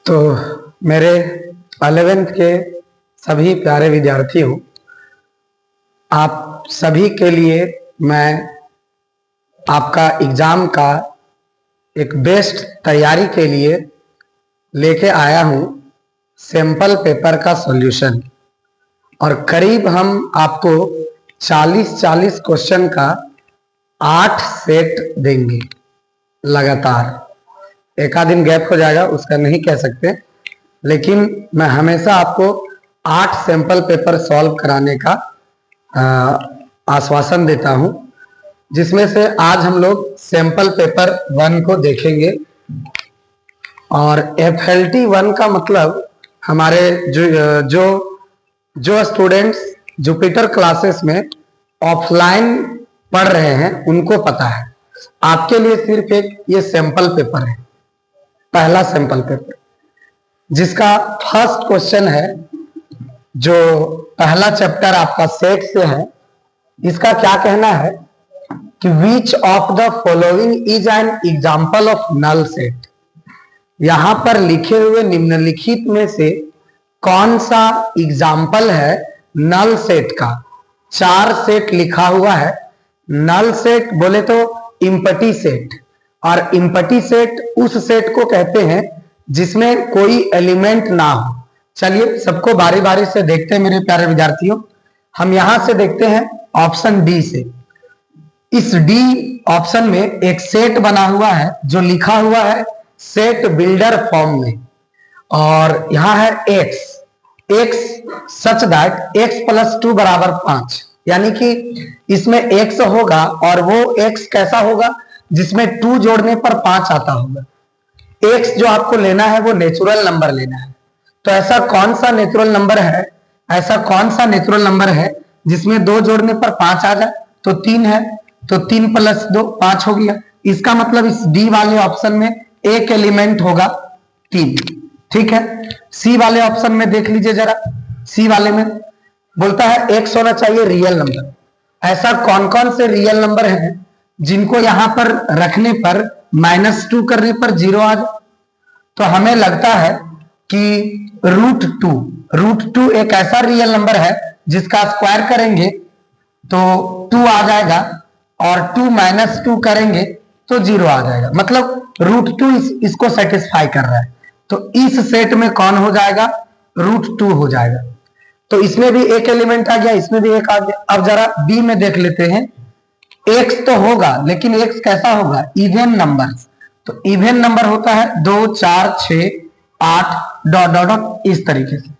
तो मेरे 11th के सभी प्यारे विद्यार्थियों, आप सभी के लिए मैं आपका एग्जाम का एक बेस्ट तैयारी के लिए लेके आया हूं सैंपल पेपर का सॉल्यूशन। और करीब हम आपको 40 क्वेश्चन का 8 सेट देंगे लगातार। एक आध दिन गैप हो जाएगा, उसका नहीं कह सकते, लेकिन मैं हमेशा आपको 8 सैंपल पेपर सॉल्व कराने का आश्वासन देता हूं, जिसमें से आज हम लोग सैंपल पेपर 1 को देखेंगे। और FLT 1 का मतलब हमारे जो स्टूडेंट्स जुपिटर क्लासेस में ऑफलाइन पढ़ रहे हैं उनको पता है। आपके लिए सिर्फ एक ये सैंपल पेपर है, पहला सैंपल पेपर, जिसका फर्स्ट क्वेश्चन है, जो पहला चैप्टर आपका सेट से है। इसका क्या कहना है कि which of the following is an example of null set. यहां पर लिखे हुए निम्नलिखित में से कौन सा एग्जाम्पल है नल सेट का। 4 सेट लिखा हुआ है। नल सेट बोले तो इम्पटी सेट, और इम्पटी सेट उस सेट को कहते हैं जिसमें कोई एलिमेंट ना हो। चलिए सबको बारी बारी से देखते हैं मेरे प्यारे विद्यार्थियों। हम यहां से देखते हैं ऑप्शन डी से। इस डी ऑप्शन में एक सेट बना हुआ है जो लिखा हुआ है सेट बिल्डर फॉर्म में, और यहां है x सच दैट x + 2 = 5, यानी कि इसमें x होगा और वो x कैसा होगा जिसमें 2 जोड़ने पर 5 आता होगा। x जो आपको लेना है वो नेचुरल नंबर लेना है। तो ऐसा कौन सा नेचुरल नंबर है जिसमें 2 जोड़ने पर 5 आ जाए? तो 3 है, तो 3 + 2 5 हो गया। इसका मतलब इस डी वाले ऑप्शन में एक एलिमेंट होगा 3। ठीक है, सी वाले ऑप्शन में देख लीजिए जरा। सी वाले में बोलता है x होना चाहिए रियल नंबर। ऐसा कौन कौन से रियल नंबर हैं जिनको यहां पर रखने पर -2 करने पर 0 आ जाए? तो हमें लगता है कि √2 एक ऐसा रियल नंबर है जिसका स्क्वायर करेंगे तो 2 आ जाएगा, और 2 - 2 करेंगे तो 0 आ जाएगा। मतलब √2 इसको सेटिस्फाई कर रहा है। तो इस सेट में कौन हो जाएगा? √2 हो जाएगा। तो इसमें भी एक एलिमेंट आ गया, इसमें भी एक आ गया। अब जरा बी में देख लेते हैं। x तो होगा, लेकिन x कैसा होगा? Even number. तो इवन नंबर होता है 2 4 6 8 ... इस तरीके से।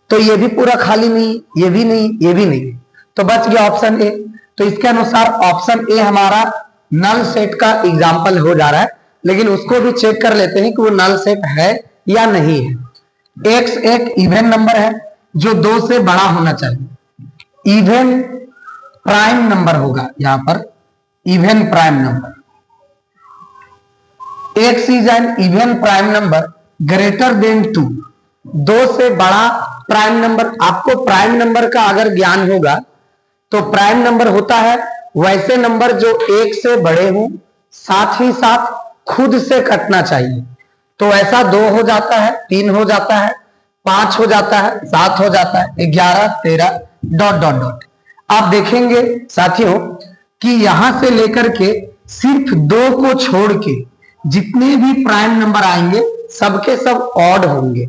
तो ये भी पूरा खाली नहीं, ये भी नहीं, ये भी नहीं, तो बच गया ऑप्शन ए। तो इसके अनुसार ऑप्शन ए हमारा नल सेट का एग्जाम्पल हो जा रहा है, लेकिन उसको भी चेक कर लेते हैं कि वो नल सेट है या नहीं है। x एक इवन नंबर है जो 2 से बड़ा होना चाहिए। इवन प्राइम नंबर होगा, यहां पर even prime number. x is an even prime number greater than 2। 2 से बड़ा प्राइम नंबर। आपको प्राइम नंबर का अगर ज्ञान होगा तो प्राइम नंबर होता है वैसे नंबर जो 1 से बड़े हों, साथ ही साथ खुद से कटना चाहिए। तो ऐसा 2 हो जाता है, 3 हो जाता है, 5 हो जाता है, 7 हो जाता है, 11 13 ... आप देखेंगे साथियों कि यहां से लेकर के सिर्फ 2 को छोड़ के जितने भी प्राइम नंबर आएंगे सबके सब ऑड होंगे।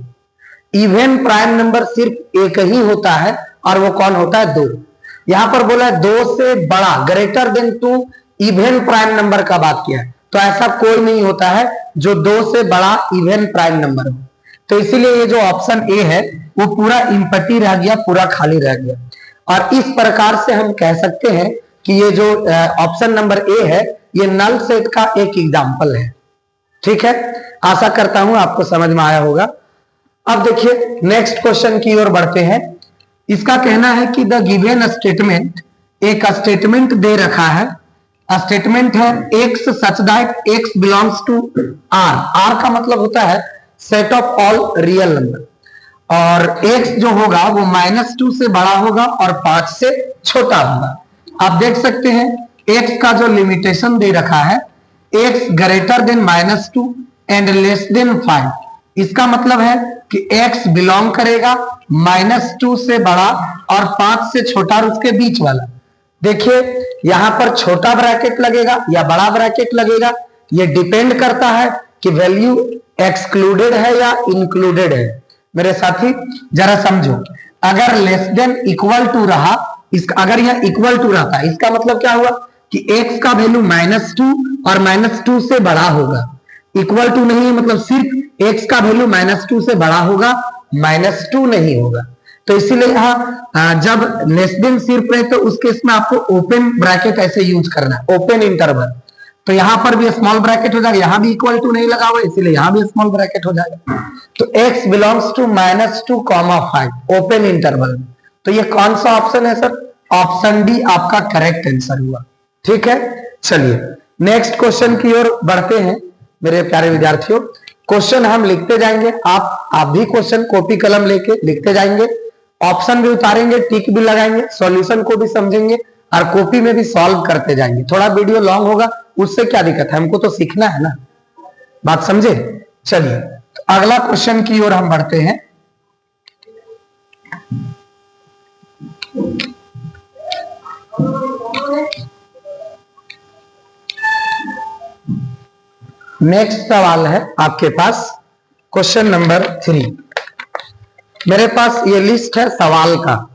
इवन प्राइम नंबर सिर्फ एक ही होता है, और वो कौन होता है? 2। यहां पर बोला है 2 से बड़ा greater than 2, even prime number का बात किया है। तो ऐसा कोई नहीं होता है जो 2 से बड़ा इवन प्राइम नंबर हो। तो इसीलिए ये जो ऑप्शन ए है वो पूरा इम्पटी रह गया, पूरा खाली रह गया। और इस प्रकार से हम कह सकते हैं कि ये जो ऑप्शन नंबर ए है ये नल सेट का एक एग्जाम्पल है। ठीक है, आशा करता हूं आपको समझ में आया होगा। अब देखिए नेक्स्ट क्वेश्चन की ओर बढ़ते हैं। इसका कहना है कि द गिवन स्टेटमेंट, एक स्टेटमेंट दे रखा है। स्टेटमेंट है x such that x belongs to r। r का मतलब होता है set of all real number, और x जो होगा वो -2 से बड़ा होगा और 5 से छोटा होगा। आप देख सकते हैं x का जो लिमिटेशन दे रखा है, x greater than -2 and less than 5, इसका मतलब है कि x बिलोंग करेगा -2 से बड़ा और 5 से छोटा और उसके बीच वाला। देखिए यहां पर छोटा ब्रैकेट लगेगा या बड़ा ब्रैकेट लगेगा, ये डिपेंड करता है कि वैल्यू एक्सक्लूडेड है या इंक्लूडेड है। मेरे साथी जरा समझो, अगर लेस देन इक्वल टू रहा, अगर यह इक्वल टू रहता इसका मतलब क्या हुआ कि x का वैल्यू -2 और -2 से बड़ा होगा। इक्वल टू नहीं है मतलब सिर्फ x का वैल्यू -2 से बड़ा होगा, -2 नहीं होगा। तो इसीलिए यहाँ जब लेस देन सिर्फ रहे तो उस केस में आपको ओपन ब्रैकेट ऐसे यूज करना है, ओपन इंटरवल। तो यहां पर भी स्मॉल ब्रैकेट हो जाएगा, यहां भी इक्वल टू नहीं लगा हुआ इसीलिए यहां भी स्मॉल ब्रैकेट हो जाएगा। तो x belongs to -2, 5 open interval. तो ये कौन सा ऑप्शन है सर? ऑप्शन डी आपका करेक्ट आंसर हुआ। ठीक है, चलिए नेक्स्ट क्वेश्चन की ओर बढ़ते हैं मेरे प्यारे विद्यार्थियों। क्वेश्चन हम लिखते जाएंगे, आप भी क्वेश्चन कॉपी कलम लेके लिखते जाएंगे, ऑप्शन भी उतारेंगे, टिक भी लगाएंगे, सॉल्यूशन को भी समझेंगे और कॉपी में भी सॉल्व करते जाएंगे। थोड़ा वीडियो लॉन्ग होगा, उससे क्या दिक्कत है, हमको तो सीखना है ना, बात समझे। चलिए तो अगला क्वेश्चन की ओर हम बढ़ते हैं। नेक्स्ट सवाल है आपके पास क्वेश्चन नंबर 3। मेरे पास ये लिस्ट है सवाल का,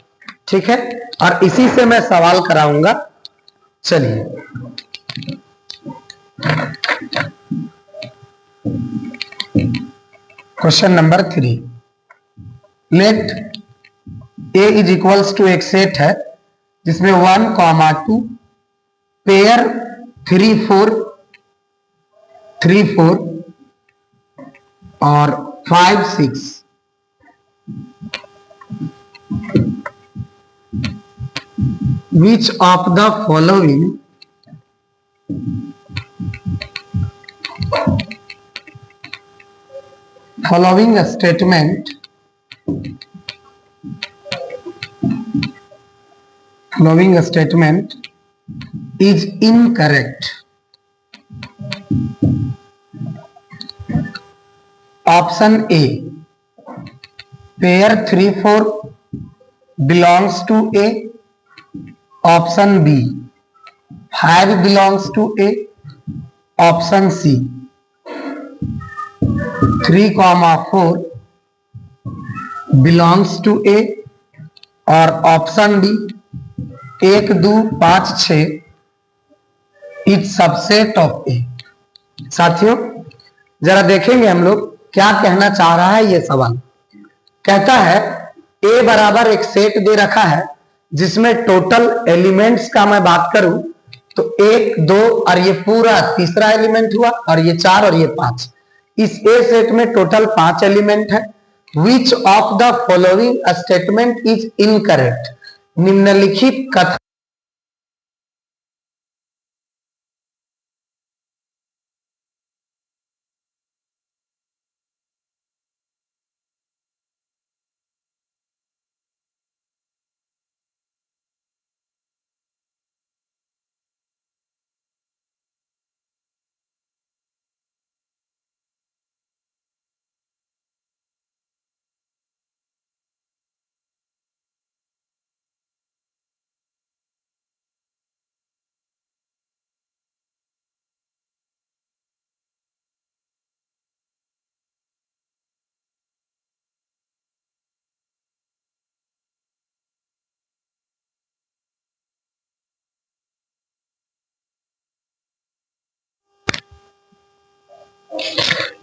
ठीक है, और इसी से मैं सवाल कराऊंगा। चलिए question number 3, let a is equals to एक सेट है जिसमें 1, 2 पेयर 3, 4 और 5, 6 which of the following statement is incorrect? Option A, pair 3, 4 belongs to A. Option B, 5 belongs to A. Option C, 3, 4 belongs to A. और option D, 1, 2, 5, 6 is subset of A. साथियों जरा देखेंगे हम लोग क्या कहना चाह रहा है ये सवाल। कहता है ए बराबर एक सेट दे रखा है जिसमें टोटल एलिमेंट्स का मैं बात करूं तो 1, 2 और ये पूरा तीसरा एलिमेंट हुआ और ये 4 और ये 5। इस ए सेट में टोटल 5 एलिमेंट है। विच of the following statement is incorrect? निम्नलिखित कथन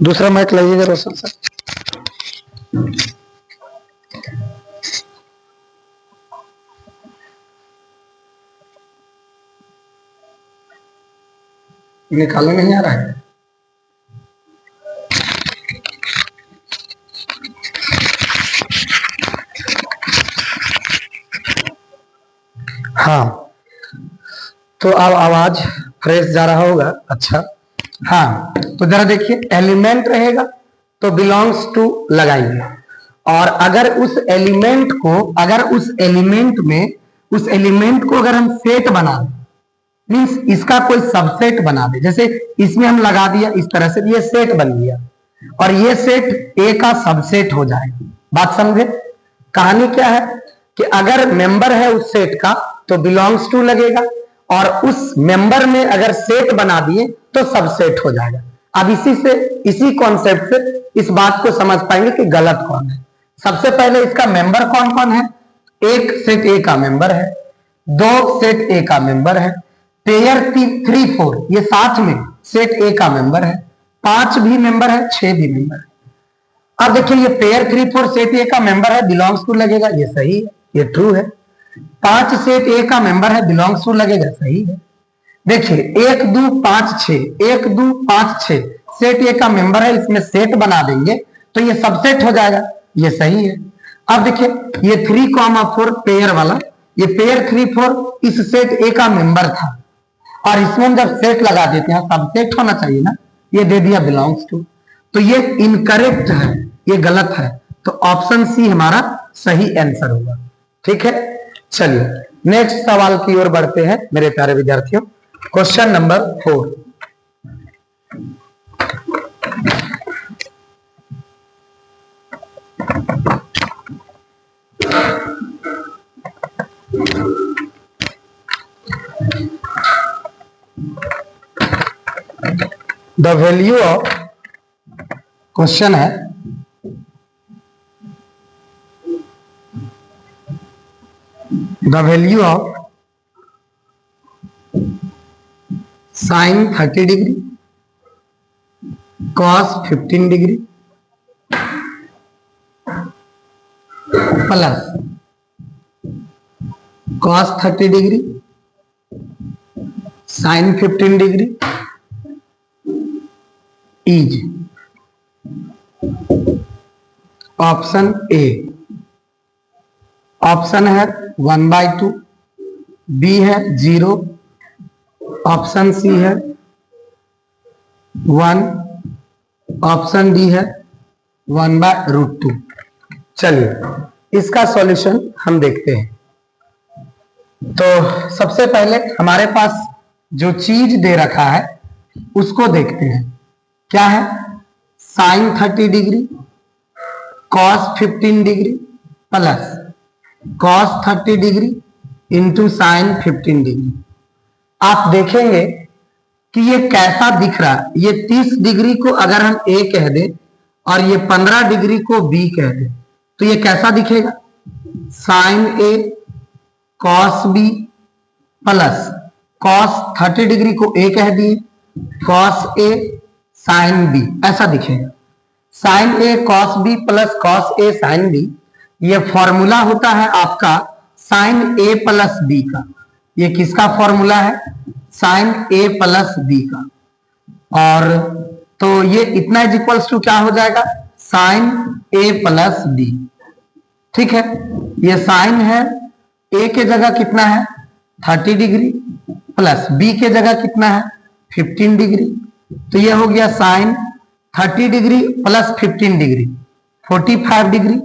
दूसरा माइक लाइएगा रोशन सर। निकालने नहीं आ रहा है। हाँ तो अब आवाज फ्रेश जा रहा होगा। अच्छा हाँ तो जरा देखिए, एलिमेंट रहेगा तो बिलोंग्स टू लगाएंगे, और अगर उस एलिमेंट को अगर हम सेट बना दें, मीन्स इसका कोई सबसेट बना दे, जैसे इसमें हम लगा दिया इस तरह से, ये सेट बन गया। और ये सेट ए का सबसेट हो जाएगा। बात समझे? कहानी क्या है कि अगर मेंबर है उस सेट का तो बिलोंग्स टू लगेगा, और उस मेंबर में अगर सेट बना दिए तो सबसेट हो जाएगा। अब इसी कॉन्सेप्ट से इस बात को समझ पाएंगे कि गलत कौन है। सबसे पहले इसका मेंबर कौन कौन है? एक सेट ए का मेंबर है, दो सेट ए का मेंबर है, पेयर 3 4 ये साथ में सेट ए का मेंबर है, 5 भी मेंबर है, 6 भी मेंबर है। अब देखिए ये पेयर 3 4 सेट ए का मेंबर है, बिलोंग्स टू लगेगा, ये सही है, ये ट्रू है। 5 सेट ए का मेंबर है, बिलोंग्स टू लगेगा, सही है। देखिए 1 2 5 6 1 2 5 6 सेट ए का मेंबर है, इसमें सेट बना देंगे तो ये सबसेट हो जाएगा, ये सही है। अब देखिए ये 3,4 पेयर वाला, ये पेयर 3 4 इस सेट ए का मेंबर था, और इसमें जब सेट लगा देते हैं सबसेट होना चाहिए ना, ये दे दिया बिलोंग्स टू, तो ये इनकरेक्ट है, ये गलत है। तो ऑप्शन सी हमारा सही आंसर होगा। ठीक है, चलिए नेक्स्ट सवाल की ओर बढ़ते हैं मेरे प्यारे विद्यार्थियों। Question number 4। The value of, question है the value of sine 30 degree, cos 15 degree plus cos 30 degree sine 15 degree is option A. Option है 1/2, बी है 0, ऑप्शन सी है 1, ऑप्शन डी है 1/√2। चलिए इसका सॉल्यूशन हम देखते हैं। तो सबसे पहले हमारे पास जो चीज दे रखा है उसको देखते हैं। क्या है? Sine 30 degree cos 15 degree plus cos 30 degree into sine 15 degree. आप देखेंगे कि ये कैसा दिख रहा है। ये 30 डिग्री को अगर हम ए कह दें और ये 15 डिग्री को बी कह दें तो ये कैसा दिखेगा? Sine A cos B plus cos 30 degree को ए कह दिए, कॉस ए साइन बी, ऐसा दिखेगा। Sine A cos B plus cos A sine B, ये फॉर्मूला होता है आपका साइन ए प्लस बी का। ये किसका फॉर्मूला है? साइन ए प्लस बी का। और तो ये इतना इज इक्वल्स टू क्या हो जाएगा? साइन ए प्लस बी। ठीक है, ये साइन है, ए के जगह कितना है 30 डिग्री प्लस बी के जगह कितना है 15 डिग्री। तो ये हो गया sine 30 degree plus 15 degree 45 degree,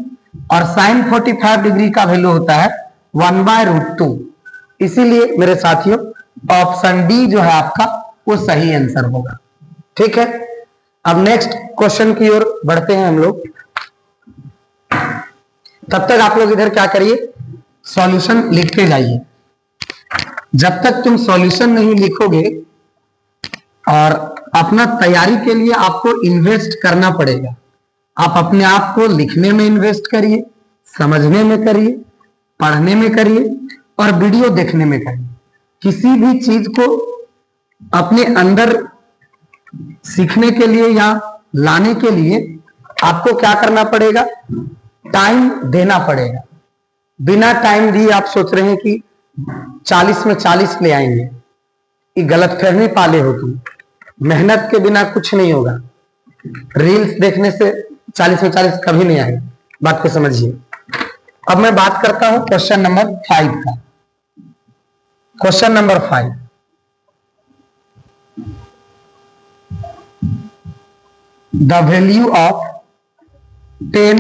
और साइन 45 डिग्री का वैल्यू होता है 1/√2। इसीलिए मेरे साथियों ऑप्शन डी जो है आपका वो सही आंसर होगा। ठीक है, अब नेक्स्ट क्वेश्चन की ओर बढ़ते हैं हम लोग। तब तक आप लोग इधर क्या करिए, सॉल्यूशन लिखते जाइए। जब तक तुम सॉल्यूशन नहीं लिखोगे, और अपना तैयारी के लिए आपको इन्वेस्ट करना पड़ेगा। आप अपने आप को लिखने में इन्वेस्ट करिए, समझने में करिए, पढ़ने में करिए और वीडियो देखने में करिए। किसी भी चीज को अपने अंदर सीखने के लिए या लाने के लिए आपको क्या करना पड़ेगा? टाइम देना पड़ेगा। बिना टाइम दिए आप सोच रहे हैं कि 40 में 40 ले आएंगे, ये गलतफहमी पाले हो तुम। मेहनत के बिना कुछ नहीं होगा। रील्स देखने से 40 में 40 कभी नहीं आएंगे, बात को समझिए। अब मैं बात करता हूं क्वेश्चन नंबर 5 का। Question number 5, the value of 10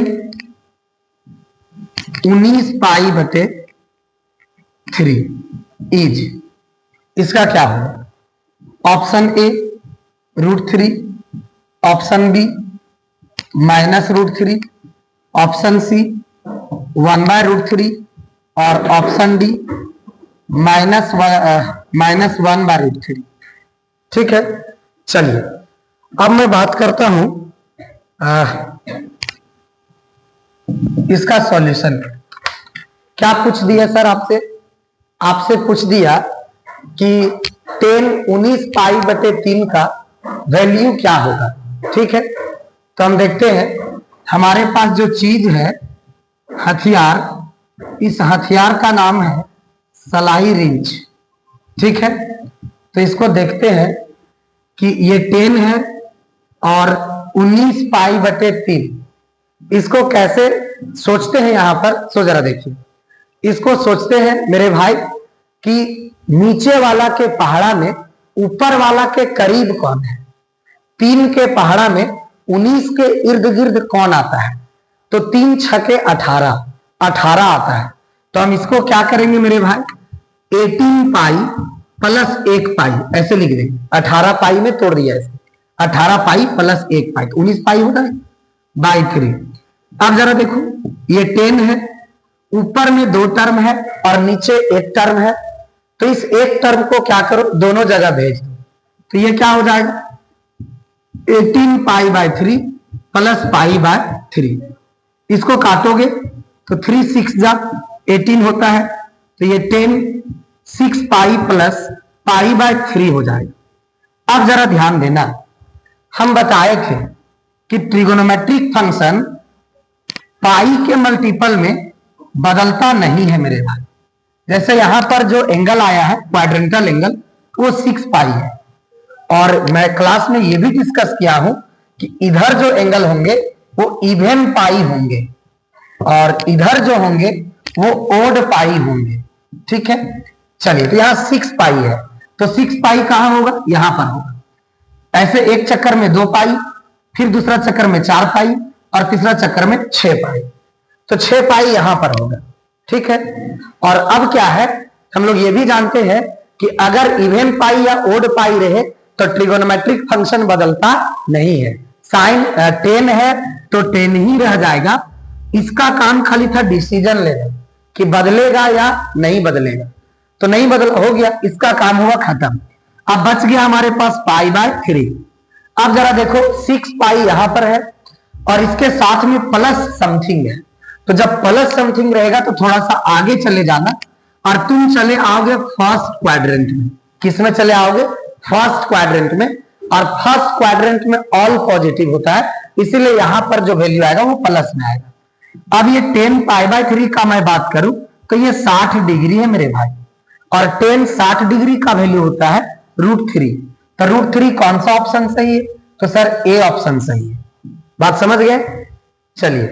19π/3 is, इसका क्या होगा? Option A √3, option B -√3, option C 1/√3 और ऑप्शन डी -1/√3। ठीक है, चलिए अब मैं बात करता हूं इसका सॉल्यूशन। क्या पूछ दिया सर आपसे? आपसे पूछ दिया कि 10 19π/3 का वैल्यू क्या होगा। ठीक है, तो हम देखते हैं हमारे पास जो चीज है हथियार, इस हथियार का नाम है सलाई रिंच। ठीक है, तो इसको देखते हैं कि ये 10 है और 19π/3, इसको कैसे सोचते हैं यहां पर। सो जरा देखिए, इसको सोचते हैं मेरे भाई कि नीचे वाला के पहाड़ा में ऊपर वाला के करीब कौन है। 3 के पहाड़ा में 19 के इर्द गिर्द कौन आता है, तो 3 छके 18 आता है। तो हम इसको क्या करेंगे मेरे भाई, 18π + 1π ऐसे लिख देंगे। 18π में तोड़ दिया इसको, 18π + 1π 19π होता है बाई 3। अब जरा देखो, ये 10 है, ऊपर में 2 टर्म है और नीचे 1 टर्म है, तो इस एक टर्म को क्या करो, दोनों जगह भेज दो। तो ये क्या हो जाएगा, 18π/3 + π/3। इसको काटोगे तो 3 6 जा 18 होता है, तो ये 10 6π + π/3 हो जाएगा। अब जरा ध्यान देना, हम बताए थे कि ट्रिगोनोमेट्रिक फंक्शन पाई के मल्टीपल में बदलता नहीं है मेरे भाई। जैसे यहां पर जो एंगल आया है क्वाड्रेंटल एंगल, वो 6π है, और मैं क्लास में ये भी डिस्कस किया हूं कि इधर जो एंगल होंगे वो इवन पाई होंगे और इधर जो होंगे वो ओड पाई होंगे। ठीक है, चलिए, तो यहां 6π है, तो 6π कहां होगा, यहां पर होगा। ऐसे एक चक्कर में 2π, फिर दूसरा चक्कर में 4π और तीसरा चक्कर में 6π, तो 6π यहां पर होगा। ठीक है, और अब क्या है, हम लोग ये भी जानते हैं कि अगर इवन पाई या ओड पाई रहे तो ट्रिगोनोमेट्रिक फंक्शन बदलता नहीं है। साइन 10 है तो 10 ही रह जाएगा। इसका काम खाली था डिसीजन लेना कि बदलेगा या नहीं बदलेगा, तो नहीं बदल हो गया, इसका काम हुआ खत्म। अब बच गया हमारे पास π/3। अब जरा देखो 6π यहां पर है और इसके साथ में प्लस समथिंग है, तो जब प्लस समथिंग रहेगा तो थोड़ा सा आगे चले जाना और तुम चले आओगे फर्स्ट क्वाड्रेंट में। किस में चले आओगे, फर्स्ट क्वाड्रेंट में, और फर्स्ट क्वाड्रेंट में ऑल पॉजिटिव होता है, इसीलिए यहां पर जो वैल्यू आएगा वो प्लस में आएगा। अब ये 10π/3 का मैं बात करूं तो ये 60 डिग्री है मेरे भाई, और 10 60 डिग्री का वैल्यू होता है √3। तो √3 कौन सा ऑप्शन सही है, तो सर ए ऑप्शन सही है। बात समझ गए? चलिए,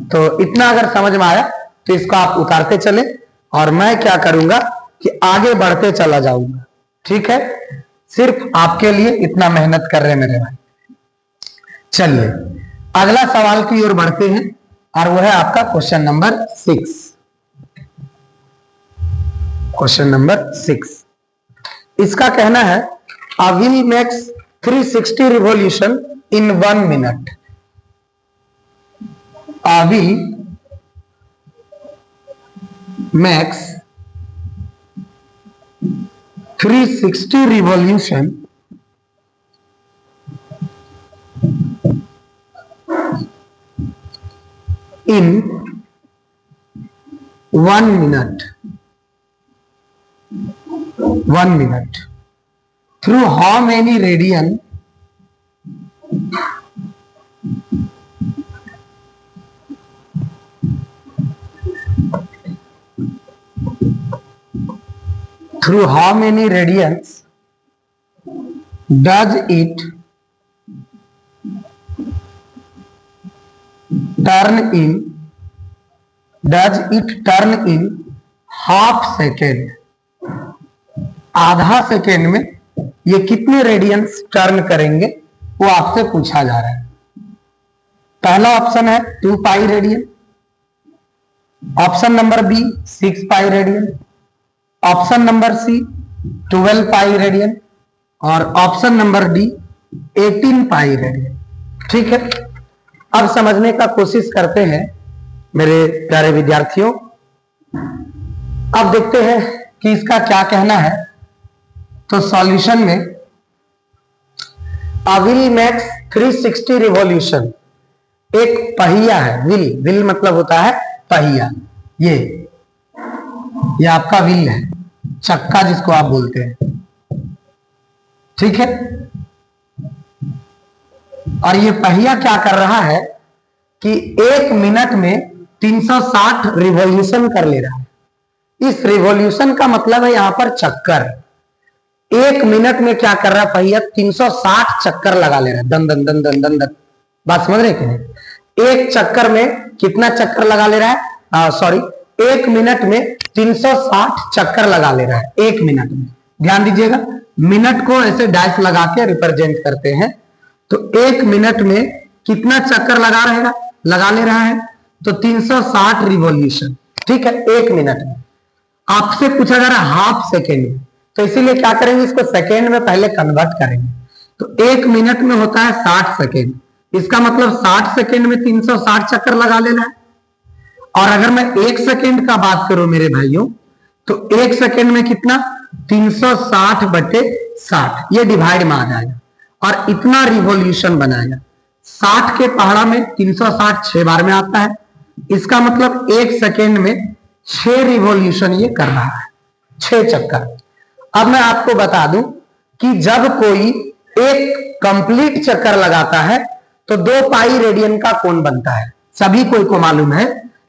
तो इतना अगर समझ में आया तो इसको आप उतारते चले और मैं क्या करूंगा कि आगे बढ़ते चला जाऊंगा। ठीक है, सिर्फ आपके लिए इतना मेहनत कर रहे हैं मेरे भाई। चलिए अगला सवाल की ओर बढ़ते हैं और वो है आपका क्वेश्चन नंबर 6। क्वेश्चन नंबर 6, इसका कहना है a wheel makes 360 revolution in 1 minute. A wheel makes 360 revolution in 1 minute. 1 minute. Through how many radian through how many radians does it turn in half second? आधा second में ये कितने radiance turn करेंगे वो आपसे पूछा जा रहा है। पहला ऑप्शन है 2π radian, option number B 6π radian, option number C 12π radian और ऑप्शन नंबर डी 18π रेडियन। ठीक है, अब समझने का कोशिश करते हैं मेरे प्यारे विद्यार्थियों। अब देखते हैं कि इसका क्या कहना है। तो सॉल्यूशन में व्हील मेक्स 360 रिवॉल्यूशन, एक पहिया है, व्हील मतलब होता है पहिया, ये आपका व्हील है, चक्का जिसको आप बोलते हैं, ठीक है। और ये पहिया क्या कर रहा है कि 1 मिनट में 360 रिवॉल्यूशन कर ले रहा है। इस रिवॉल्यूशन का मतलब है यहां पर चक्कर। 1 मिनट में क्या कर रहा है पहिया, 360 चक्कर लगा ले रहा है, दन दन दन दन दन दन। बात समझ रहे कि नहीं? एक चक्कर में कितना चक्कर लगा ले रहा है, सॉरी 1 मिनट में 360 चक्कर लगा ले रहा है 1 मिनट में। ध्यान दीजिएगा, मिनट को ऐसे डैश लगा के रिप्रेजेंट करते हैं। तो 1 मिनट में कितना चक्कर लगा ले रहा है, तो 360 रिवॉल्यूशन, ठीक है, 1 मिनट में। आपसे पूछा जा रहा है हाफ सेकेंड में, तो इसीलिए क्या करेंगे, इसको सेकेंड में पहले कन्वर्ट करेंगे। तो 1 मिनट में होता है 60 सेकेंड, इसका मतलब 60 सेकेंड में 360 चक्कर लगा लेना है। और अगर मैं 1 सेकेंड का बात करूं मेरे भाइयों, तो 1 सेकेंड में कितना, 360/60, ये डिवाइड में आ जाएगा और इतना रिवॉल्यूशन बनाएगा। 60 के पहाड़ा में 360 6 बार में आता है, इसका मतलब 1 सेकेंड में 6 रिवॉल्यूशन ये कर रहा है, 6 चक्कर। अब मैं आपको बता दूं कि जब कोई एक कंप्लीट चक्कर लगाता है तो 2 पाई रेडियन का कोण बनता है। सभी को मालूम है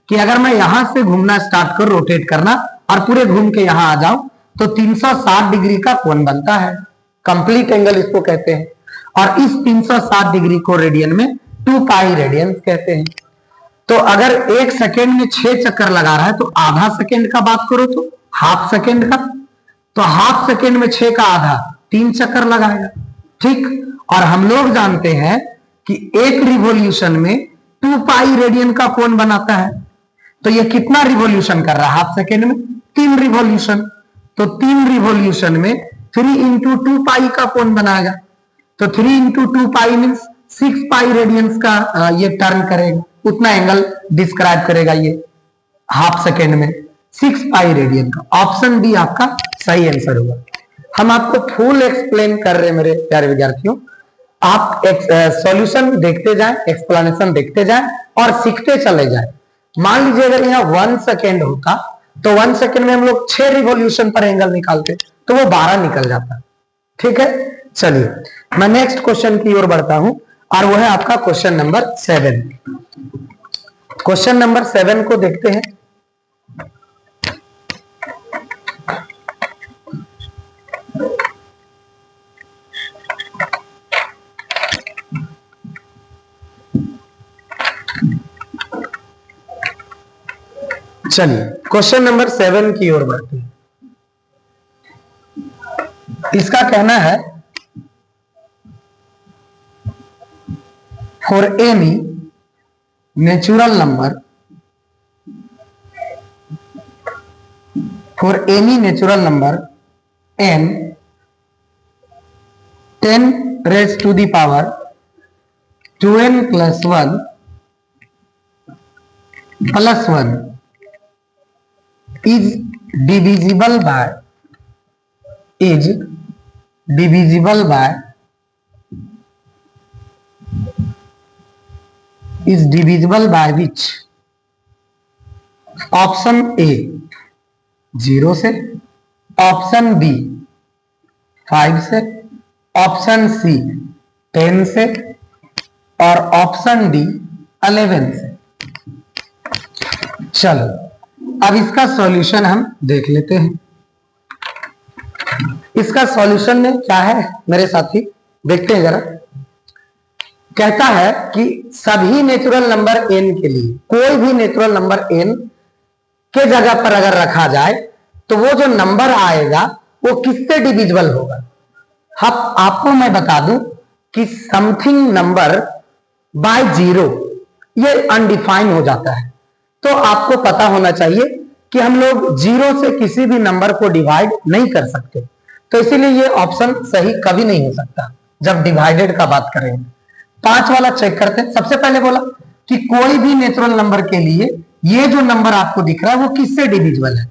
कि अगर मैं यहां से घूमना स्टार्ट कर, रोटेट करना, और पूरे घूम के यहां आ जाऊं तो 360 डिग्री का कोण बनता है, कंप्लीट एंगल इसको कहते हैं। और इस 360 डिग्री को रेडियन में 2 पाई रेडियन कहते हैं। तो अगर 1 सेकेंड में 6 चक्कर लगा रहा है, तो आधा सेकेंड का बात करो तो हाफ सेकेंड का, तो हाफ सेकेंड में 6 का आधा 3 चक्कर लगाएगा, ठीक। और हम लोग जानते हैं कि एक रिवॉल्यूशन में 2 पाई रेडियन का कोण बनाता है। तो ये कितना रिवॉल्यूशन कर रहा है हाफ सेकेंड में, 3 रिवॉल्यूशन। तो 3 रिवॉल्यूशन में 3 इंटू 2 पाई का कोण बनाएगा। तो 3 इंटू 2 पाई मीन्स 6 पाई रेडियंस का ये टर्न करेगा, उतना एंगल डिस्क्राइब करेगा ये हाफ सेकेंड में, 6 पाई रेडियन का। ऑप्शन बी आपका सही आंसर होगा। हम आपको फुल एक्सप्लेन कर रहे हैं मेरे प्यारे विद्यार्थियों। आप सॉल्यूशन देखते जाएं, एक्सप्लेनेशन देखते जाएं और सीखते चले जाएं। मान लीजिए अगर यहाँ 1 सेकेंड होता तो 1 सेकेंड में हम लोग 6 रिवॉल्यूशन पर एंगल निकालते तो वो 12 निकल जाता, ठीक है। चलिए मैं नेक्स्ट क्वेश्चन की ओर बढ़ता हूं और वो है आपका क्वेश्चन नंबर 7। क्वेश्चन नंबर 7 को देखते हैं। चलिए क्वेश्चन नंबर 7 की ओर बढ़ते हैं। इसका कहना है for any natural number, for any natural number n 10 raised to the power 2n plus 1 plus 1 is divisible by which? Option A 0 से, ऑप्शन बी 5 से, ऑप्शन सी 10 से और ऑप्शन डी 11 से। चलो अब इसका सॉल्यूशन हम देख लेते हैं। इसका सॉल्यूशन में क्या है मेरे साथी, देखते हैं जरा। कहता है कि सभी नेचुरल नंबर n के लिए, कोई भी नेचुरल नंबर n के जगह पर अगर रखा जाए तो वो जो नंबर आएगा वो किससे डिविजिबल होगा। आपको मैं बता दूं कि समथिंग नंबर बाय 0 ये अनडिफाइन हो जाता है। तो आपको पता होना चाहिए कि हम लोग 0 से किसी भी नंबर को डिवाइड नहीं कर सकते। तो इसीलिए ये ऑप्शन सही कभी नहीं हो सकता जब डिवाइडेड का बात करेंगे। 5 वाला चेक करते हैं। सबसे पहले बोला कि कोई भी नेचुरल नंबर के लिए ये जो नंबर आपको दिख रहा है वो किससे डिविजिबल है।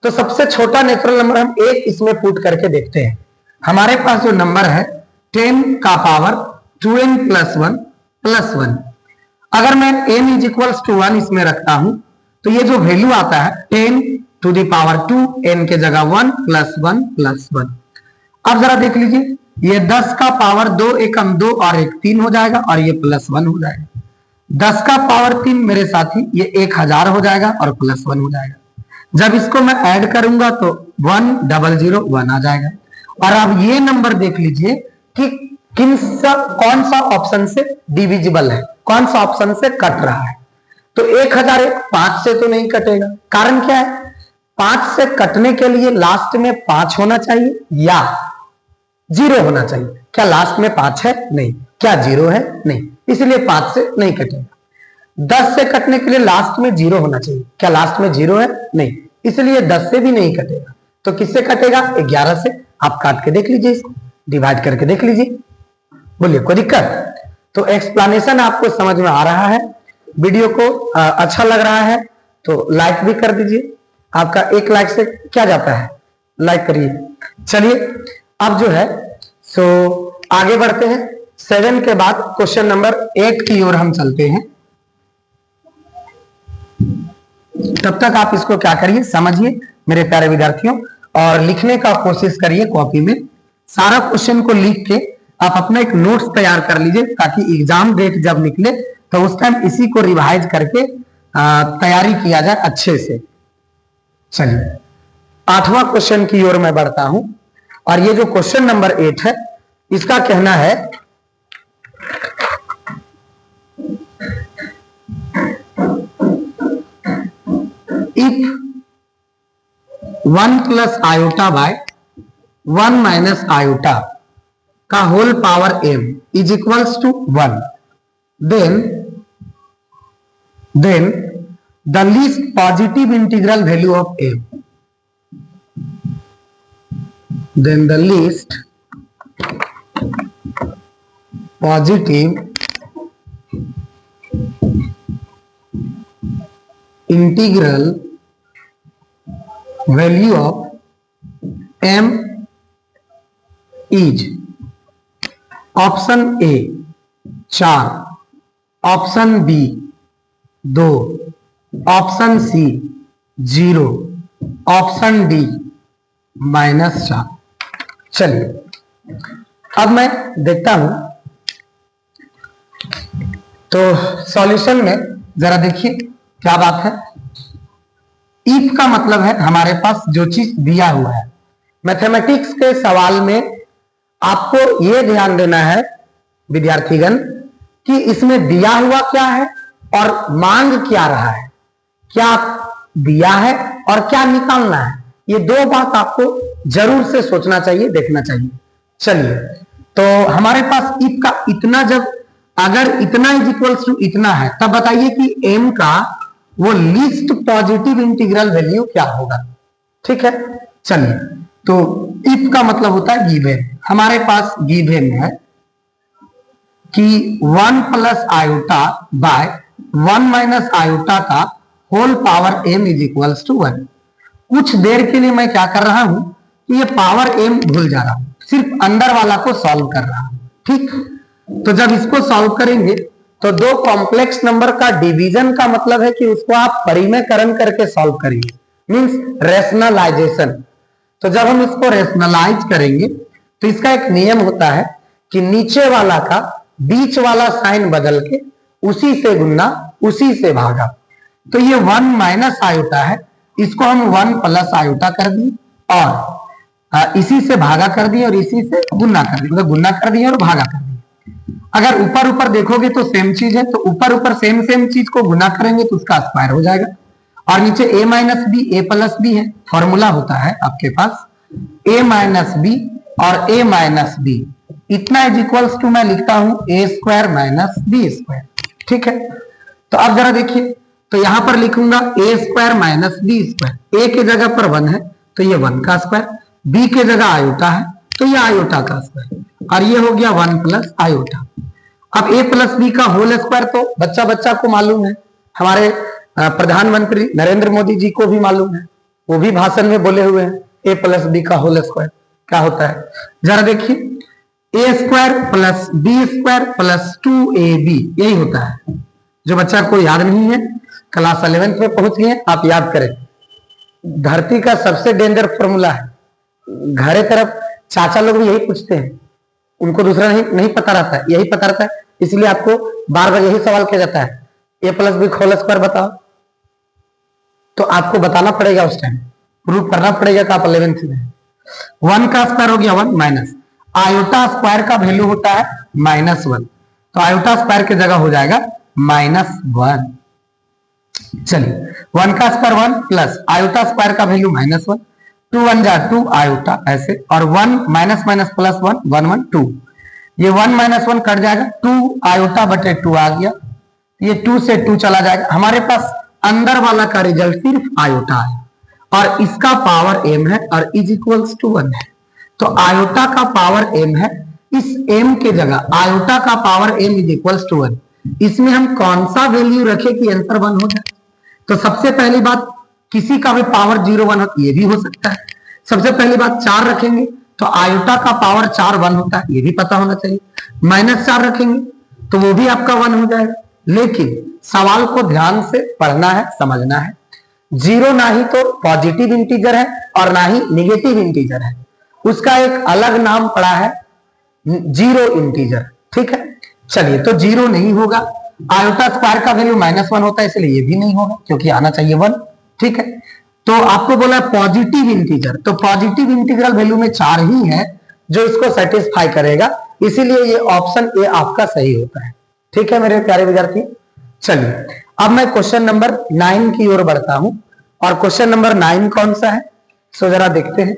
तो सबसे छोटा नेचुरल नंबर हम 1 इसमें पुट करके देखते हैं। हमारे पास जो नंबर है 10 का पावर 2n + 1 + 1। अगर मैं n = 1 इसमें रखता हूं तो ये जो वैल्यू आता है 10 to the power 2, n के जगह 1 + 1 + 1। अब जरा देख लीजिए, ये 10 का पावर 2 एकम 2 और 1 3 हो जाएगा और ये +1 हो जाएगा। 10 का पावर 3 मेरे साथी ये 1000 हो जाएगा और +1 हो जाएगा। जब इसको मैं ऐड करूंगा तो 1001 आ जाएगा। और अब ये नंबर देख लीजिए कि कौन सा ऑप्शन से डिविजिबल है, कौन सा ऑप्शन से कट रहा है। तो 1001 5 से तो नहीं कटेगा। कारण क्या है, 5 से कटने के लिए लास्ट में 5 होना चाहिए या 0 होना चाहिए। क्या लास्ट में 5 है? नहीं। क्या 0 है? नहीं। इसलिए 5 से नहीं कटेगा। 10 से कटने के लिए लास्ट में 0 होना चाहिए। क्या लास्ट में 0 है? नहीं। इसलिए 10 से भी नहीं कटेगा। तो किससे कटेगा? 11 से। आप काट के देख लीजिए, इसको डिवाइड करके देख लीजिए। बोलिए कोई दिक्कत? तो एक्सप्लेनेशन आपको समझ में आ रहा है? वीडियो को अच्छा लग रहा है तो लाइक भी कर दीजिए। आपका 1 लाइक से क्या जाता है, लाइक करिए। चलिए अब जो है सो आगे बढ़ते हैं। 7 के बाद क्वेश्चन नंबर 8 की ओर हम चलते हैं। तब तक आप इसको क्या करिए, समझिए मेरे प्यारे विद्यार्थियों, और लिखने का कोशिश करिए कॉपी में। सारा क्वेश्चन को लिख के आप अपना एक नोट्स तैयार कर लीजिए, ताकि एग्जाम डेट जब निकले तो उस टाइम इसी को रिवाइज करके तैयारी किया जाए अच्छे से। चलिए 8वां क्वेश्चन की ओर मैं बढ़ता हूं, और ये जो क्वेश्चन नंबर 8 है इसका कहना है इफ 1 + iota by 1 - iota का whole power m is equals to 1, then the least positive integral value of m, then the least positive integral value of m is option A 4, option B 2, option C 0, option D -4। चलिए अब मैं देखता हूं, तो solution में जरा देखिए क्या बात है। इफ का मतलब है हमारे पास जो चीज दिया हुआ है। मैथमेटिक्स के सवाल में आपको यह ध्यान देना है विद्यार्थीगण कि इसमें दिया हुआ क्या है और मांग क्या रहा है। क्या दिया है और क्या निकालना है, ये 2 बात आपको जरूर से सोचना चाहिए, देखना चाहिए। चलिए तो हमारे पास इफ का इतना, जब अगर इतना इज इक्वल्स टू इतना है, तब बताइए कि m का वो लीस्ट पॉजिटिव इंटीग्रल वैल्यू क्या होगा। ठीक है, चलिए तो इफ का मतलब होता है गिवन। हमारे पास गिवन है कि 1 + iota by 1 - iota का whole power m is equals to 1। कुछ देर के लिए मैं क्या कर रहा हूं कि ये पावर m भूल जा रहा हूं, सिर्फ अंदर वाला को सॉल्व कर रहा हूं। ठीक, तो जब इसको सॉल्व करेंगे तो 2 कॉम्प्लेक्स नंबर का डिवीजन का मतलब है कि उसको आप परिमेयकरण करके सॉल्व करेंगे, मींस रेशनलाइजेशन। तो जब हम इसको रेशनलाइज करेंगे तो इसका एक नियम होता है कि नीचे वाला का बीच वाला साइन बदल के उसी से गुना उसी से भागा। तो ये 1 - iota है, इसको हम 1 + iota कर दिए और इसी से भागा कर दिए और इसी से गुना कर दिए, मतलब गुना कर दिए और भागा कर दिए। अगर ऊपर ऊपर देखोगे तो सेम चीज है, तो ऊपर ऊपर सेम चीज को गुना करेंगे तो उसका स्क्वायर हो जाएगा। और नीचे a - b a + b है, फॉर्मूला होता है आपके पास a - b और a - b, इतना इज इक्वल्स टू मैं लिखता हूं a² - b²। ठीक है, तो अब जरा देखिए, तो यहां पर लिखूंगा a² - b²। a के जगह पर 1 है तो ये 1 का स्क्वायर, b के जगह आयोटा है तो ये आयोटा का स्क्वायर, और ये हो गया 1 + iota। अब a प्लस बी का होल स्क्वायर तो बच्चा बच्चा को मालूम है, हमारे प्रधानमंत्री नरेंद्र मोदी जी को भी मालूम है, वो भी भाषण में बोले हुए हैं a प्लस बी का होल स्क्वायर क्या होता है। जरा देखिए a square plus B square plus 2ab यही होता है। जो बच्चा को याद नहीं है, क्लास 11th में पहुंच गए, आप याद करें। धरती का सबसे डेंजर फॉर्मूला है, घरे तरफ चाचा लोग भी यही पूछते हैं, उनको दूसरा नहीं पता रहता है, यही पता रहता है, इसलिए आपको बार बार यही सवाल किया जाता है a plus B whole square बताओ, तो आपको बताना पड़ेगा, उस टाइम प्रूव करना पड़ेगा कि आप 11th में। 1 का स्क्वायर हो गया 1 माइनस आयोटा स्क्वायर का वैल्यू होता है -1, तो आयोटा स्क्वायर की जगह हो जाएगा -1। चलिए 1 का स्क्वायर 1 प्लस आयोटा स्क्वायर का वैल्यू -1, 2 1 जा 2 आयोटा ऐसे, और 1 माइनस माइनस प्लस 1 1 1 2, ये 1 माइनस 1 कट जाएगा, 2 आयोटा बटे 2 आ गया, ये 2 से 2 चला जाएगा। हमारे पास अंदर वाला का रिजल्ट सिर्फ आयोटा है और इसका पावर m है और इज इक्वल्स टू 1 है, तो आयोटा का पावर m है, इस m के जगह आयोटा का power m is equals to 1, इसमें हम कौन सा वैल्यू रखें कि आंसर 1 हो जाए। तो सबसे पहली बात, किसी का भी पावर 0 1 हो, ये भी हो सकता है। सबसे पहली बात 4 रखेंगे तो आयोटा का पावर 4 1 होता है, ये भी पता होना चाहिए। -4 रखेंगे तो वो भी आपका 1 हो जाएगा, लेकिन सवाल को ध्यान से पढ़ना है, समझना है। 0 ना ही तो पॉजिटिव इंटीजर है और ना ही निगेटिव इंटीजर है, उसका एक अलग नाम पड़ा है जीरो इंटीजर, ठीक है। चलिए तो 0 नहीं होगा, आयोटा स्क्वायर का वैल्यू -1 होता है, इसलिए ये भी नहीं होगा क्योंकि आना चाहिए 1, ठीक है। तो आपको बोला पॉजिटिव इंटीजर, तो पॉजिटिव इंटीग्रल वैल्यू में 4 ही है जो इसको सेटिस्फाई करेगा, इसीलिए ये ऑप्शन ए आपका सही होता है, ठीक है मेरे प्यारे विद्यार्थी। चलिए अब मैं क्वेश्चन नंबर 9 की ओर बढ़ता हूं, और क्वेश्चन नंबर 9 कौन सा है, सो जरा देखते हैं।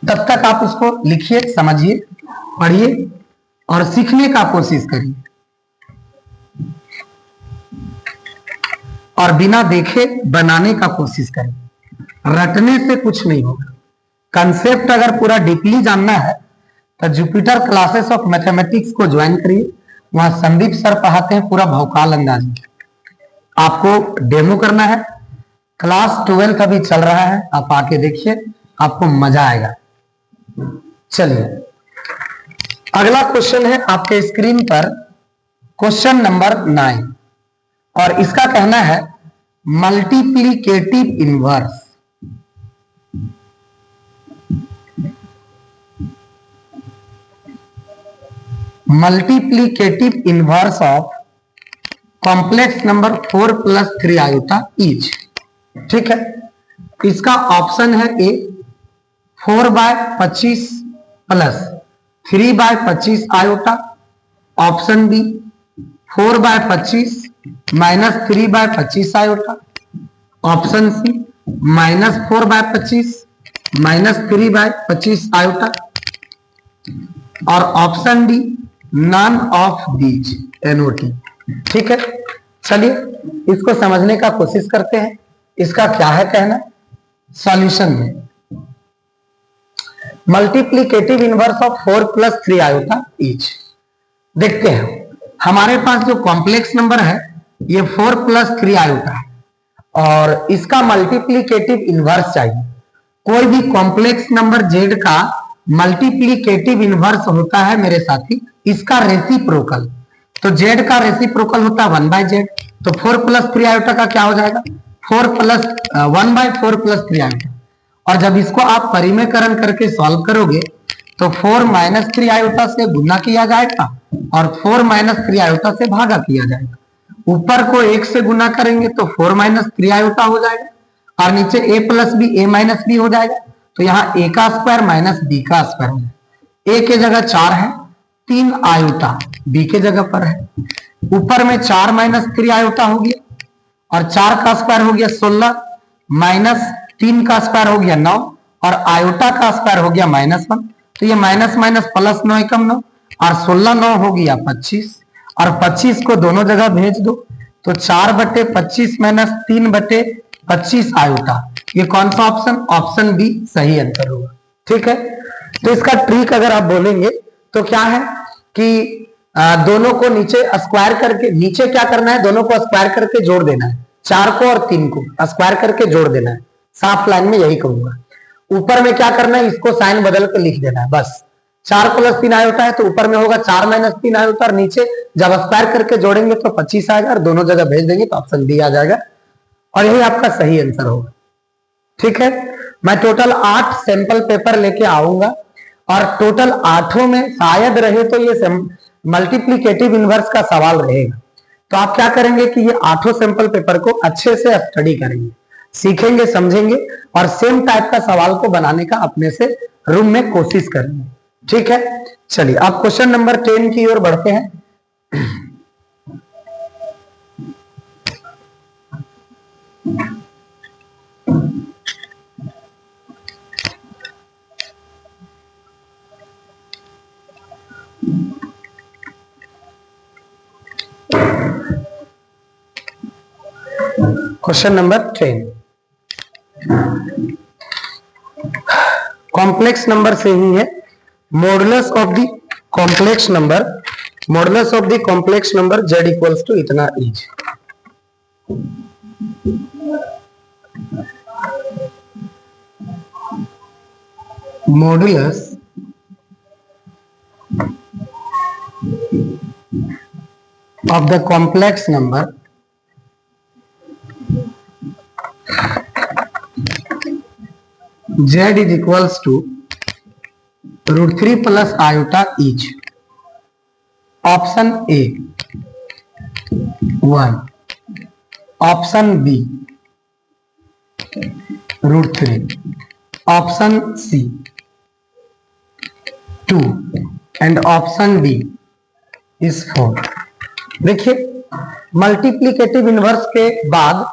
तब तक आप उसको लिखिए, समझिए, पढ़िए और सीखने का कोशिश करिए, और बिना देखे बनाने का कोशिश करें। रटने से कुछ नहीं होगा, कंसेप्ट अगर पूरा डीपली जानना है तो जुपिटर क्लासेस ऑफ मैथमेटिक्स को ज्वाइन करिए, वहां संदीप सर पढ़ाते हैं पूरा भौकाल अंदाज में। आपको डेमो करना है, क्लास 12 अभी चल रहा है, आप आके देखिए, आपको मजा आएगा। चलिए अगला क्वेश्चन है आपके स्क्रीन पर, क्वेश्चन नंबर 9, और इसका कहना है multiplicative inverse. Multiplicative inverse of complex number 4 + 3 iota ईच, ठीक है। इसका ऑप्शन है A 4/25 + 3/25 iota, option B 4/25 - 3/25 iota, option C -4/25 - 3/25 iota, और option D none of these not, ठीक है। चलिए इसको समझने का कोशिश करते हैं, इसका क्या है कहना सॉल्यूशन में। Multiplicative inverse of 4 + 3 iota each, देखते हैं। हमारे पास जो कॉम्प्लेक्स नंबर है ये 4 + 3 आयोटा है, और इसका मल्टीप्लिकेटिव इनवर्स चाहिए। कोई भी कॉम्प्लेक्स नंबर z का मल्टीप्लिकेटिव इनवर्स होता है मेरे साथी इसका रेसिप्रोकल, तो z का रेसिप्रोकल होता है 1/z, तो 4 + 3 आयोटा का क्या हो जाएगा 1/4 + 3 आयोटा, और जब इसको आप परिमेयकरण करके सॉल्व करोगे तो 4 - 3 आयोटा से गुना किया जाएगा और 4 - 3 आयोटा से भागा किया जाएगा। ऊपर को 1 से गुना करेंगे तो 4 - 3 आयोटा हो जाएगा, और नीचे a + b a - b हो जाएगा, तो यहाँ a का स्क्वायर - b का स्क्वायर हो जाएगा। a के जगह 4 है, 3 आयोटा b के जगह पर है, ऊपर में 4 - 3 आयोटा हो गया, और 4 का स्क्वायर हो गया 16 - 3 का स्क्वायर हो गया 9, और आयोटा का स्क्वायर हो गया -1, तो ये माइनस माइनस प्लस 9 एकम 9, और 16 9 हो गया 25, और 25 को दोनों जगह भेज दो, तो 4/25 - 3/25 आयोटा, ये कौन सा ऑप्शन, ऑप्शन बी सही आंसर होगा, ठीक है। तो इसका ट्रिक अगर आप बोलेंगे तो क्या है कि दोनों को नीचे स्क्वायर करके, नीचे क्या करना है, दोनों को स्क्वायर करके जोड़ देना है, 4 को और 3 को स्क्वायर करके जोड़ देना है। साफ लाइन में यही कहूंगा। ऊपर में क्या करना है, इसको साइन बदल के लिख देना है बस। 4 + 3 आयोटा है तो ऊपर में होगा 4 - 3 आयोटा, और नीचे जब स्क्वायर करके जोड़ेंगे तो 25 आएगा, और दोनों जगह भेज देंगे तो ऑप्शन डी आ जाएगा, और यही आपका सही आंसर होगा। ठीक है, मैं टोटल 8 सैंपल पेपर लेके आऊंगा, और टोटल 8 में शायद रहे तो ये मल्टीप्लिकेटिव इनवर्स का सवाल रहेगा। तो आप क्या करेंगे कि ये 8 सैंपल पेपर को अच्छे से स्टडी करेंगे, सीखेंगे, समझेंगे, और सेम टाइप का सवाल को बनाने का अपने से रूम में कोशिश करेंगे। ठीक है, चलिए अब क्वेश्चन नंबर 10 की ओर बढ़ते हैं। क्वेश्चन नंबर 10 कॉम्प्लेक्स नंबर से ही है। Modulus of the complex number, modulus of the complex number z equals to इतना is. Modulus of the complex number z is equals to √3 plus iota each. Option A 1, option B √3, option C 2 and option D is 4। देखिए, multiplicative inverse के बाद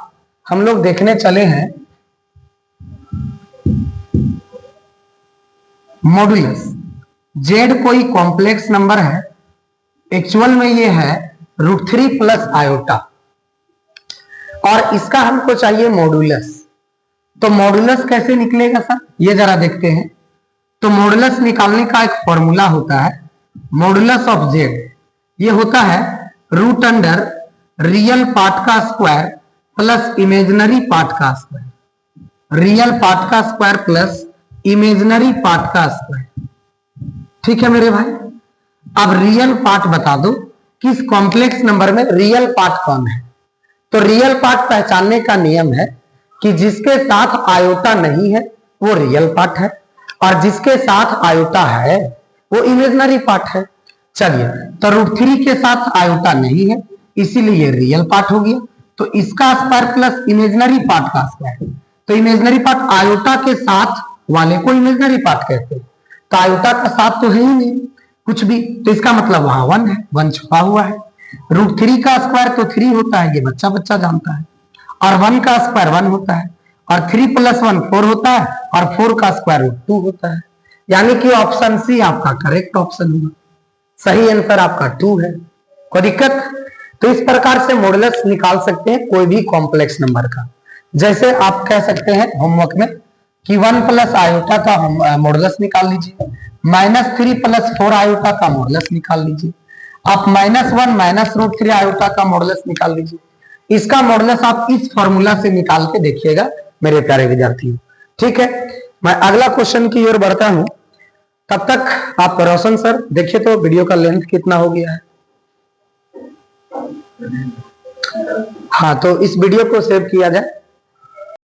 हम लोग देखने चले हैं modulus. z कोई कॉम्प्लेक्स नंबर है, एक्चुअल में ये है √3 प्लस आयोटा, और इसका हमको चाहिए मॉडुलस। तो मॉडुलस कैसे निकलेगा सर, ये जरा देखते हैं। तो मॉडुलस निकालने का एक फॉर्मूला होता है, मॉडुलस ऑफ z ये होता है √अंडर रियल पार्ट का स्क्वायर प्लस इमेजिनरी पार्ट का स्क्वायर, रियल पार्ट का स्क्वायर प्लस इमेजिनरी पार्ट का स्क्वायर। ठीक है मेरे भाई, अब रियल पार्ट बता दो कि इस कॉम्प्लेक्स नंबर में रियल पार्ट कौन है। तो रियल पार्ट पहचानने का नियम है कि जिसके साथ आयोटा नहीं है वो रियल पार्ट है, और जिसके साथ आयोटा है वो इमेजिनरी पार्ट है। चलिए, तो √3 के साथ आयोटा नहीं है, इसीलिए ये रियल पार्ट हो गया। तो इसका स्क्वायर प्लस इमेजिनरी पार्ट का स्क्वायर, तो इमेजिनरी पार्ट आयोटा के साथ वाले को इमेजिनरी पार्ट कहते हैं। तो आयोटा का साथ तो है ही नहीं कुछ भी, तो इसका मतलब वहां 1 है, 1 छुपा हुआ है। √3 का स्क्वायर तो 3 होता है, ये बच्चा बच्चा जानता है, और 1 का स्क्वायर 1 होता है, और 3 + 1 4 होता है, और 4 का स्क्वायर 2 होता है। यानी कि ऑप्शन सी आपका करेक्ट ऑप्शन होगा, सही आंसर आपका 2 है। कोई दिक्कत? तो इस प्रकार से मॉडुलस निकाल सकते हैं कोई भी कॉम्प्लेक्स नंबर का। जैसे आप कह सकते हैं होमवर्क में कि 1 प्लस आयोटा का मॉडुलस निकाल लीजिए, -3 + 4 आयोटा का मॉडुलस निकाल लीजिए, आप -1 - √3 आयोटा का मॉडुलस निकाल लीजिए। इसका मॉडुलस आप इस फॉर्मूला से निकाल के देखिएगा मेरे प्यारे विद्यार्थियों। ठीक है, मैं अगला क्वेश्चन की ओर बढ़ता हूं। तब तक आप रोशन सर देखिए तो वीडियो का लेंथ कितना हो गया है। हाँ, तो इस वीडियो को सेव किया जाए।